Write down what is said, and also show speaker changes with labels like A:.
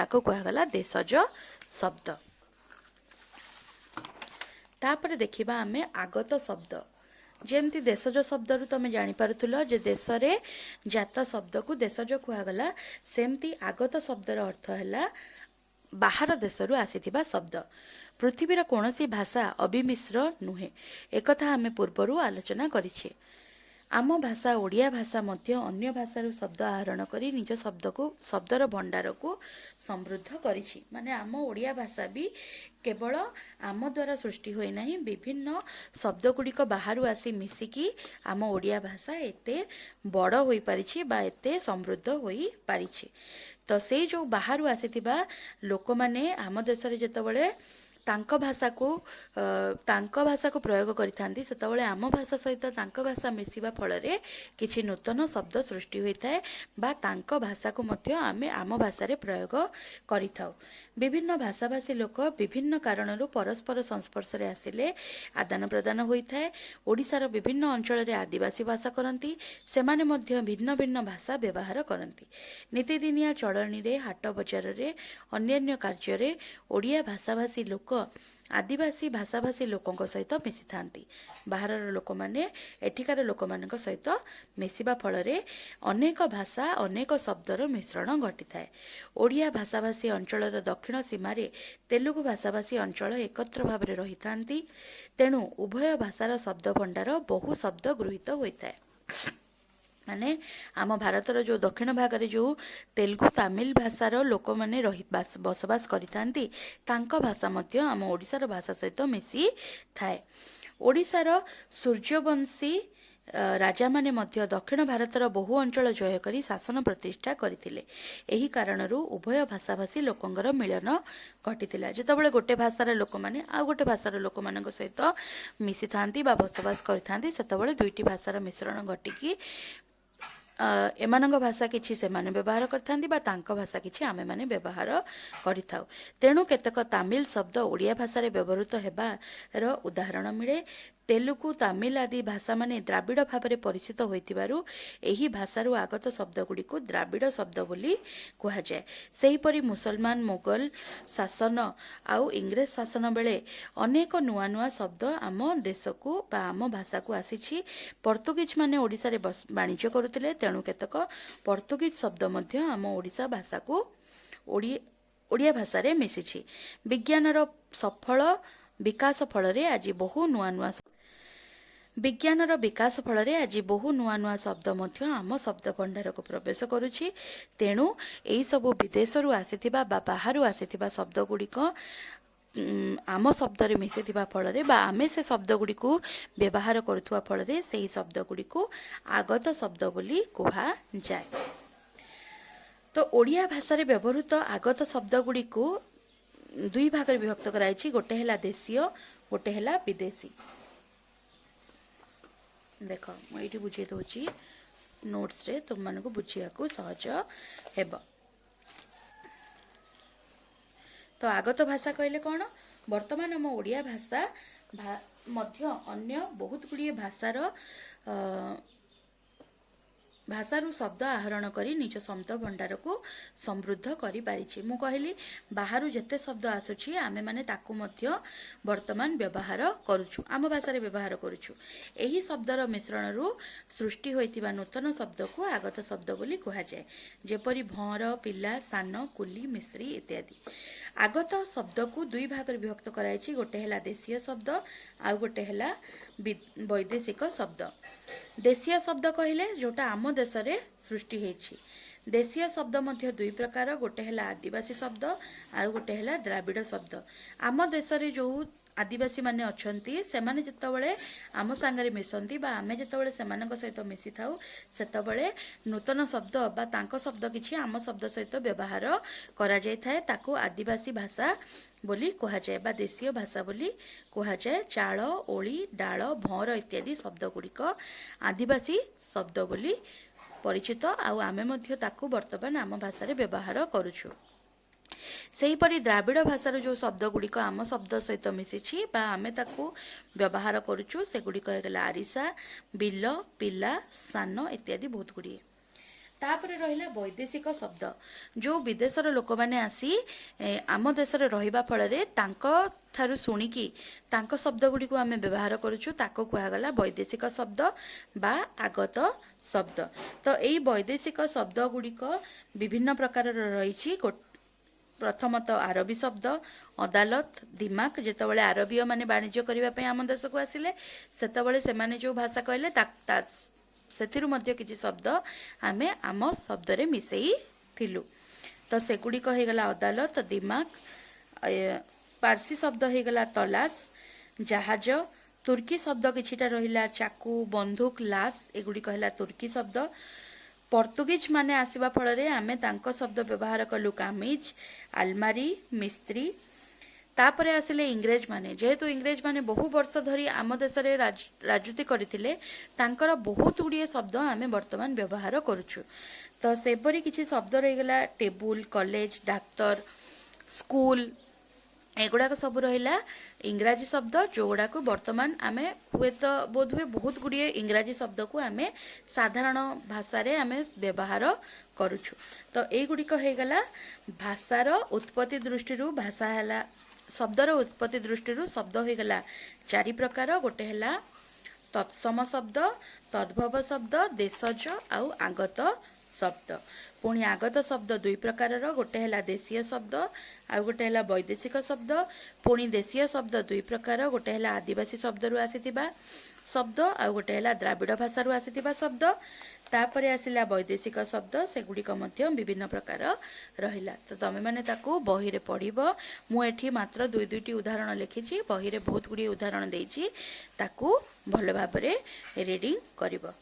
A: ताको कहगला देशज शब्द। तापर देखिबा आमे आगत शब्द। जेमती देशज शब्द रु तमे जानि पारुथुलो जे देश रे जात शब्द को देशज कहगला, सेमती आगत शब्दर अर्थ हैला बाहर देशरू आसीथिबा शब्द। पृथ्वीर कोनोसी भाषा अभिमिश्र नुहे, एकथा आमे पूर्वरु आलोचना करिछे। आम भाषा ओडिया भाषा मध्य अन्य भाषारू शब्द आहरण करी निज शब्द को शब्दर भंडार को समृद्ध करिछि। माने आम ओडिया भाषा भी केवल आम द्वारा सृष्टि होई नाही, विभिन्न शब्द गुड़िक बाहर आसी मिसिकी आम ओडिया भाषा एते बड़ होई परिछि बा एते समृद्ध होई परिछि। तो से जो बाहर आसीथिबा लोक माने आम देश रे जेतबळे तांको भाषा को प्रयोग करिथांती, सेतबळे आम भाषा सहित तांको भाषा मिसिबा फଳରେ किछि नूतन शब्द सृष्टि होइथाय बा तांको भाषा को मध्य आमे आम भाषा रे प्रयोग करिथाउ। विभिन्न भाषाभाषी लोक विभिन्न कारणरू परस्पर संस्पर्श रे आसिले आदान प्रदान होइथाय। ओडिशार विभिन्न अंचल रे आदिवासी भाषा करंती, सेमाने मध्य भिन्न भिन्न भाषा व्यवहार करंती। नीतिदिनिया चलनी रे, हाट बजार रे, अन्यान्य कार्य रे ओडिया भाषाभाषी लोक आदिवासी भाषाभाषी लोकों सहित मिसी थांती। बाहर लोक माने एठिकार लोक मानक सहित मिसिबा फଳରେ अनेक भाषा अनेक शब्दर मिश्रण घटी थाए। ओडिया भाषाभाषी अंचलर दक्षिण सीमारे तेलुगु भाषाभाषी अंचल एकत्र भाव रही थांती, तेणु उभय भाषार शब्द भंडार बहु शब्द गृहीत होइथाए। माने आम भारतर जो दक्षिण भाग रे जो तेलुगु तमिल भाषार लोक माने बसवास करिथांती, तांको भाषा मध्य आम ओडिशार भाषा सहित मिसी थाए। ओडिशार सूर्यवंशी राजा माने मध्य दक्षिण भारतर बहु अंचल जय करी शासन प्रतिष्ठा करथिले। एही कारणरू उभय भाषाभाषी लोकंगर मिलन घटिथिला। जेतबळे गोटे भाषार लोक माने आ गोटे भाषार लोक मानक सहित मिसी थांती बा बसवास करिथांती, सेतबळे दुईटी भाषार मिश्रण घटिकी एमानंग भाषा किछि सेमाने व्यवहार करथांती बा तांको भाषा किछि आमे माने व्यवहार करिथाउ। तेणु केतक तामिल शब्द ओडिया भाषा रे व्यवहृत हेबार उदाहरण मिले। तेलुगु तमिल आदि भाषा माने द्राविड़ भाव में परिचित होइतिबारु एही भाषारू आगत शब्द गुड़ी को द्राविड़ शब्द बोली कहा जाए। सेहीपरि मुसलमान मुगल शासन आउ इंग्रेज शासन बेले अनेक नुआ नुआ शब्द आम देश को बा आम भाषा को आसीछि। पर्तुगीज माने ओडिशा रे वाणिज्य करुतिले, तेणु केतक पर्तुगीज शब्द मध्य आम ओडिशा भाषा को ओडिया भाषा रे मिसिछि। विज्ञानर सफल विकास फଳରେ आज बहु नुआ नुआ विज्ञानर विकास फଳରେ आज बहु नुआ नुआ शब्द मध्य आम शब्द भंडार को प्रवेश करुछि। तेणु एई सबु विदेशरू आसीथिबा बा बाहरु आसीथिबा शब्द गुड़िक आम शब्द रे मिसिथिबा फଳରେ बा आमे से शब्द गुड़ी को व्यवहार करुथुवा फଳରେ सेही शब्द गुड़ी को आगत शब्द बोली कहा जाए। तो ओडिया भाषा रे व्यवहृत आगत शब्द गुड़ी को दुई भाग रे विभक्त कराइछि। गोटे हैला देशीय, गोटे हैला विदेशी। देख मुझे बुझे दूची नोट्स रे तुम मान को बुझिया को सहज हेब। तो आगत भाषा कहले कौन? वर्तमान आम ओडिया भाषा मध्य अन्य बहुत गुड़िए भाषारू शब्द आहरण करी निज शब्द भंडार को समृद्ध करि पारिछि। मु कहली बाहरु जेते शब्द आसुछि आमे माने ताकू मध्य वर्तमान व्यवहार करूछु, आम भाषा रे व्यवहार करूछु। एही शब्दर मिश्रणरू सृष्टि होइतिबा नूतन शब्द को आगत शब्द बोली कहा जाए। जेपरि भौर, पिला, सान, कुली, मिस्त्री इत्यादि। आगत शब्द को दुई भाग रे विभक्त कराइछि। गोटे हैला देशीय शब्द आ गोटे हैला वैदेशिक शब्द। देशीय शब्द कहले जोटा आम देश रे सृष्टि हेछि। देशीय शब्द मध्य दुई प्रकार, गोटे हैला आदिवासी शब्द आ गोटे हैला द्राविड़ शब्द। आम देश रे जो आदिवासी माने अछंती सेमाने जेतबळे आम सांगरे मिसंती बा आमे जेतबळे सेमानक सहित मिसी थाउ सेतबळे नूतन शब्द बा तांको शब्द किछि आम शब्द सहित व्यवहार करा जाय थाए, ताको आदिवासी भाषा बोली कहा जाए बा देशीय भाषा बोली कहा जाए। चाळ, ओळी, डाळ, भौर इत्यादि शब्द गुड़िक आदिवासी शब्द बोली परिचित आ आमे मध्य ताकू वर्तमान आम भाषा रे व्यवहार करूछु। सेहीपरि द्राविड़ भाषार जो शब्द गुड़िक आम शब्द सहित मिसिछि बा आमे ताकू व्यवहार करूछु सेगुड़िक हेगला आरिसा, बिल, पिला, सान इत्यादि बहुत गुड़िए। तापर रहिला वैदेशिक शब्द जो विदेशर लोक मैंने आसी आम देश रहिबा फल रे तांको ठारू शुणिकी तांको शब्द गुडी को आमे व्यवहार करूछु ताको कुहागला वैदेशिक शब्द बा आगत शब्द। तो यही वैदेशिक शब्द गुड़िक विभिन्न प्रकार रही। प्रथमतः आरबी शब्द अदालत दिमाग जेतबले आरबीय माने वाणिज्य करबा पय आम देश को आसिले सेतबले से माने जो भाषा कहले सेथिरु मध्य किछि शब्द आमे आम शब्द रे मिसेई थिलु। तो सेगुड़ी हो गला अदालत दिमाग पारसी शब्द हो गला तलाश जहाज तुर्की शब्द किछिटा रहिला चाकू बंदूक लाश एगुड़ी कहला तुर्की शब्द। पर्तुगीज माने आसीबा फल रे आमे तांको शब्द व्यवहार कलु कामिज आलमारी मिस्त्री। तापरे आसिले इंग्रेज माने जेहेतु इंग्रेज माने बहु वर्ष धरी आम देश रे राजनीति करथिले तांकर बहुत गुड़िए शब्द आमे वर्तमान व्यवहार करूछु। तो सेपरी किछि शब्द रही गला टेबुल कॉलेज डाक्टर स्कूल एगुड़ाक सब रहिला इंग्राजी शब्द जो गुड़ाक वर्तमान आमे हुए तो बोध हुए बहुत गुड़िए इंग्राजी शब्द को आमे साधारण भाषा रे आमे व्यवहार करूछु। तो एई गुड़िक हो गला भाषार उत्पत्ति दृष्टि भाषा हैला शब्दर उत्पत्ति दृष्टि शब्द हो गला चारि प्रकार गोटे हैला तत्सम शब्द तद्भव शब्द देशज आउ आगत शब्द। पुणी आगत शब्द दुई प्रकार गोटे हैला देशीय शब्द आउ गोटे हैला वैदेशिक शब्द। पुणी देशीय शब्द दुई प्रकार गोटे हैला आदिवासी शब्द रु आसीथिबा शब्द आउ गोटे हैला द्राविड़ भाषा रु आसीथिबा शब्द। तापरे आसिला वैदेशिक शब्द सेगुड़िक मध्य विभिन्न प्रकार रहिला। तो तमे माने ताकू बही रे पढ़िबो मु एठी मात्र दुई दुईटी उदाहरण लिखिछि बही रे बहुत गुडी उदाहरण देइछि ताकू भलो भाबरे रीडिंग करिवो।